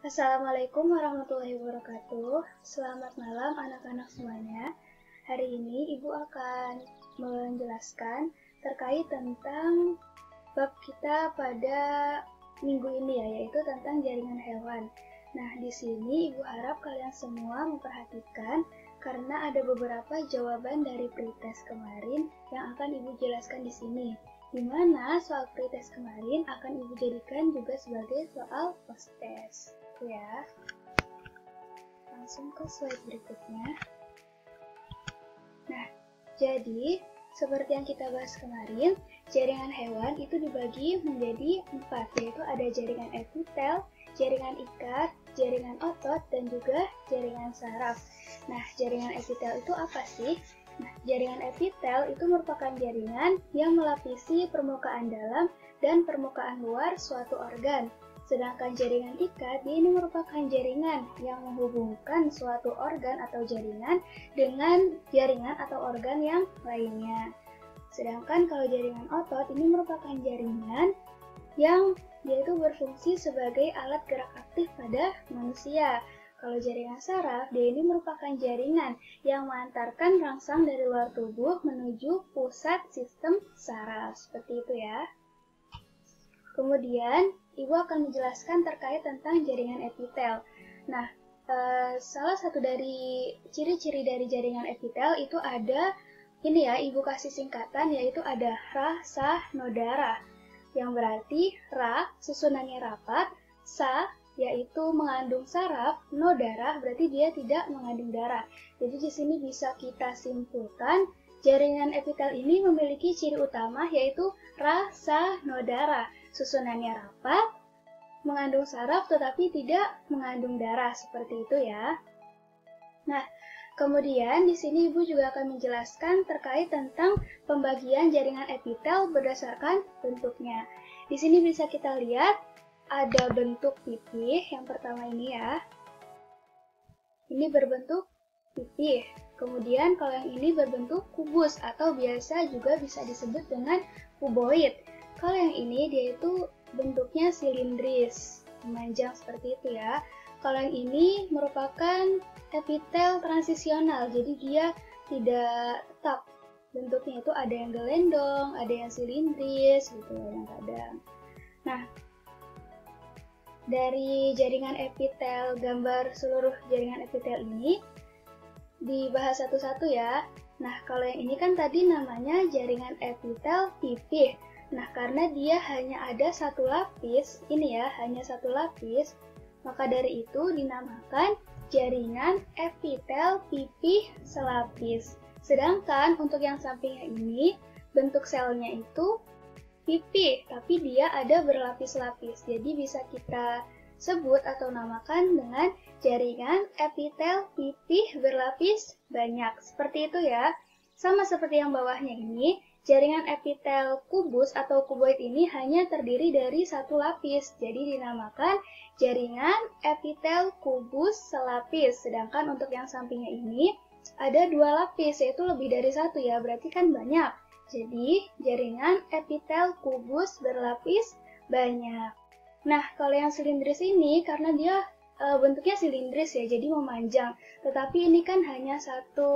Assalamualaikum warahmatullahi wabarakatuh. Selamat malam anak-anak semuanya. Hari ini Ibu akan menjelaskan terkait tentang bab kita pada minggu ini ya, yaitu tentang jaringan hewan. Nah, di sini Ibu harap kalian semua memperhatikan karena ada beberapa jawaban dari pretest kemarin yang akan Ibu jelaskan di sini. Di mana soal pretest kemarin akan Ibu jadikan juga sebagai soal post-test. Ya, langsung ke slide berikutnya. Nah, jadi seperti yang kita bahas kemarin, jaringan hewan itu dibagi menjadi 4, yaitu ada jaringan epitel, jaringan ikat, jaringan otot, dan juga jaringan saraf. Nah, jaringan epitel itu apa sih? Nah, jaringan epitel itu merupakan jaringan yang melapisi permukaan dalam dan permukaan luar suatu organ. Sedangkan jaringan ikat, ini merupakan jaringan yang menghubungkan suatu organ atau jaringan dengan jaringan atau organ yang lainnya. Sedangkan kalau jaringan otot, ini merupakan jaringan yang dia itu berfungsi sebagai alat gerak aktif pada manusia. Kalau jaringan saraf, dia ini merupakan jaringan yang mengantarkan rangsang dari luar tubuh menuju pusat sistem saraf. Seperti itu ya. Kemudian, Ibu akan menjelaskan terkait tentang jaringan epitel. Nah, salah satu dari ciri-ciri dari jaringan epitel itu ada, ini ya, Ibu kasih singkatan, yaitu ada Ra, Sa, No, Darah. Yang berarti Ra, susunannya rapat, Sa, yaitu mengandung saraf, No, darah, berarti dia tidak mengandung darah. Jadi di sini bisa kita simpulkan, jaringan epitel ini memiliki ciri utama, yaitu Ra, Sa, No, darah. Susunannya rapat, mengandung saraf tetapi tidak mengandung darah, seperti itu ya. Nah, kemudian di sini Ibu juga akan menjelaskan terkait tentang pembagian jaringan epitel berdasarkan bentuknya. Di sini bisa kita lihat ada bentuk pipih, yang pertama ini ya. Ini berbentuk pipih. Kemudian kalau yang ini berbentuk kubus atau biasa juga bisa disebut dengan kuboid. Kalau yang ini dia itu bentuknya silindris, memanjang seperti itu ya. Kalau yang ini merupakan epitel transisional, jadi dia tidak tetap. Bentuknya itu ada yang gelendong, ada yang silindris gitu yang kadang. Nah, dari jaringan epitel, gambar seluruh jaringan epitel ini dibahas satu-satu ya. Nah, kalau yang ini kan tadi namanya jaringan epitel pipih. Nah, karena dia hanya ada satu lapis, ini ya, hanya satu lapis, maka dari itu dinamakan jaringan epitel pipih selapis. Sedangkan untuk yang sampingnya ini, bentuk selnya itu pipih, tapi dia ada berlapis-lapis. Jadi bisa kita sebut atau namakan dengan jaringan epitel pipih berlapis banyak. Seperti itu ya. Sama seperti yang bawahnya ini, jaringan epitel kubus atau kuboid ini hanya terdiri dari satu lapis. Jadi dinamakan jaringan epitel kubus selapis. Sedangkan untuk yang sampingnya ini ada dua lapis, yaitu lebih dari satu ya, berarti kan banyak. Jadi, jaringan epitel kubus berlapis banyak. Nah, kalau yang silindris ini, karena dia bentuknya silindris ya, jadi memanjang. Tetapi ini kan hanya satu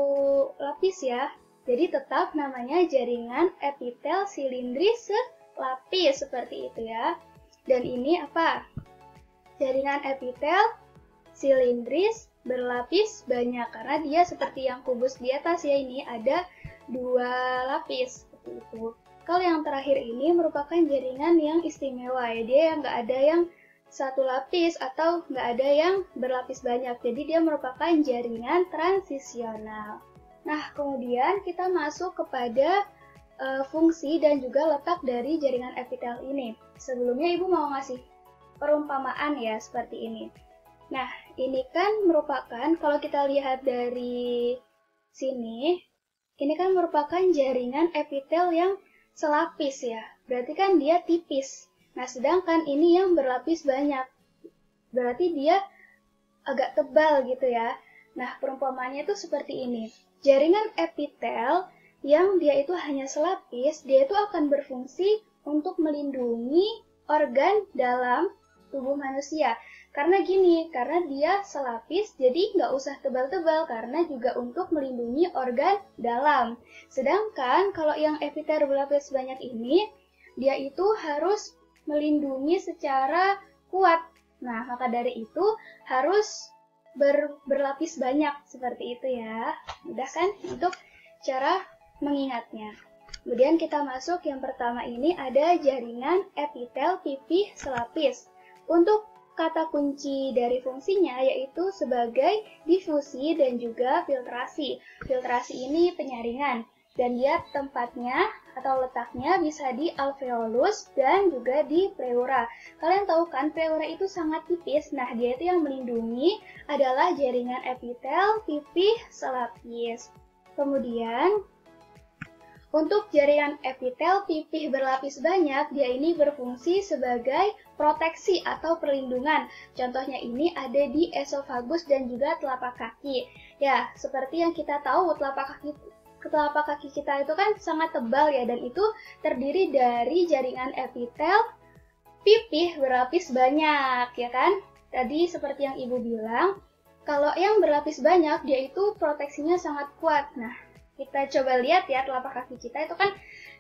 lapis ya, jadi tetap namanya jaringan epitel silindris selapis, seperti itu ya. Dan ini apa? Jaringan epitel silindris berlapis banyak, karena dia seperti yang kubus di atas ya, ini ada dua lapis seperti itu. Kalau yang terakhir ini merupakan jaringan yang istimewa ya, dia nggak ada yang satu lapis atau nggak ada yang berlapis banyak, jadi dia merupakan jaringan transisional. Nah, kemudian kita masuk kepada fungsi dan juga letak dari jaringan epitel ini. Sebelumnya Ibu mau ngasih perumpamaan ya, seperti ini. Nah, ini kan merupakan, kalau kita lihat dari sini, ini kan merupakan jaringan epitel yang selapis ya, berarti kan dia tipis. Nah, sedangkan ini yang berlapis banyak, berarti dia agak tebal gitu ya. Nah, perumpamaannya itu seperti ini. Jaringan epitel yang dia itu hanya selapis, dia itu akan berfungsi untuk melindungi organ dalam tubuh manusia. Karena gini, karena dia selapis, jadi nggak usah tebal-tebal, karena juga untuk melindungi organ dalam. Sedangkan kalau yang epitel berlapis banyak ini, dia itu harus melindungi secara kuat. Nah, maka dari itu harus berlapis banyak, seperti itu ya. Mudah kan untuk cara mengingatnya. Kemudian kita masuk yang pertama ini ada jaringan epitel pipih selapis. Untuk kata kunci dari fungsinya yaitu sebagai difusi dan juga filtrasi. Filtrasi ini penyaringan dan dia tempatnya atau letaknya bisa di alveolus dan juga di pleura. Kalian tahu kan pleura itu sangat tipis. Nah, dia itu yang melindungi adalah jaringan epitel pipih selapis. Kemudian untuk jaringan epitel pipih berlapis banyak, dia ini berfungsi sebagai proteksi atau perlindungan. Contohnya ini ada di esofagus dan juga telapak kaki. Ya, seperti yang kita tahu, telapak kaki kita itu kan sangat tebal ya, dan itu terdiri dari jaringan epitel pipih berlapis banyak, ya kan? Tadi seperti yang Ibu bilang, kalau yang berlapis banyak, dia itu proteksinya sangat kuat. Nah, kita coba lihat ya, telapak kaki kita itu kan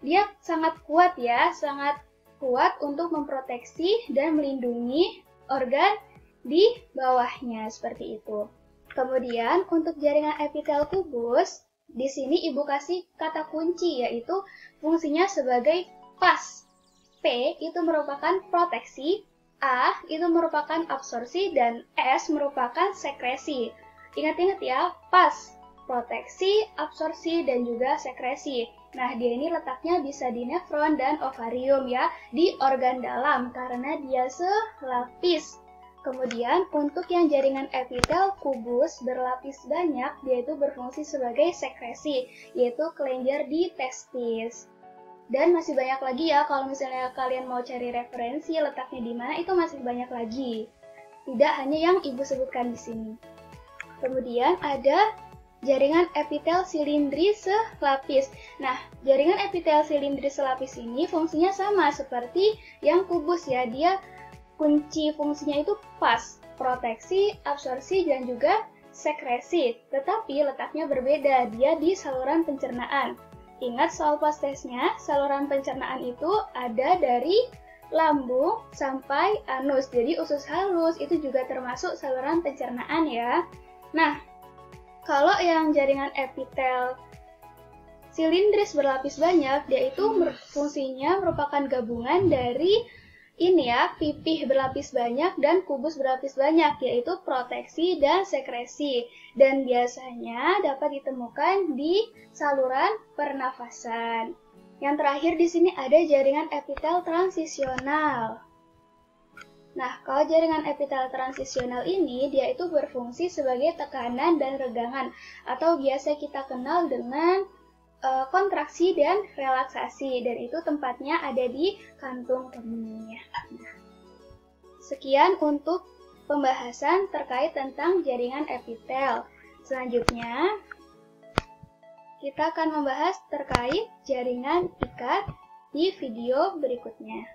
dia sangat kuat ya, sangat kuat untuk memproteksi dan melindungi organ di bawahnya, seperti itu. Kemudian untuk jaringan epitel kubus, di sini Ibu kasih kata kunci yaitu fungsinya sebagai pas. P itu merupakan proteksi, A itu merupakan absorpsi, dan S merupakan sekresi. Ingat-ingat ya, pas, proteksi, absorpsi, dan juga sekresi. Nah, dia ini letaknya bisa di nefron dan ovarium ya, di organ dalam karena dia selapis. Kemudian, untuk yang jaringan epitel kubus berlapis banyak, dia itu berfungsi sebagai sekresi, yaitu kelenjar di testis. Dan masih banyak lagi ya, kalau misalnya kalian mau cari referensi letaknya di mana, itu masih banyak lagi. Tidak hanya yang Ibu sebutkan di sini. Kemudian ada jaringan epitel silindris selapis. Nah, jaringan epitel silindris selapis ini fungsinya sama seperti yang kubus ya. Dia kunci fungsinya itu pas, proteksi, absorpsi, dan juga sekresi. Tetapi letaknya berbeda, dia di saluran pencernaan. Ingat soal past testnya, saluran pencernaan itu ada dari lambung sampai anus. Jadi usus halus itu juga termasuk saluran pencernaan ya. Nah, kalau yang jaringan epitel silindris berlapis banyak, dia itu fungsinya merupakan gabungan dari ini ya, pipih berlapis banyak dan kubus berlapis banyak, yaitu proteksi dan sekresi. Dan biasanya dapat ditemukan di saluran pernafasan. Yang terakhir di sini ada jaringan epitel transisional. Nah, kalau jaringan epitel transisional ini, dia itu berfungsi sebagai tekanan dan regangan, atau biasa kita kenal dengan kontraksi dan relaksasi, dan itu tempatnya ada di kantung kemih. Nah, sekian untuk pembahasan terkait tentang jaringan epitel. Selanjutnya, kita akan membahas terkait jaringan ikat di video berikutnya.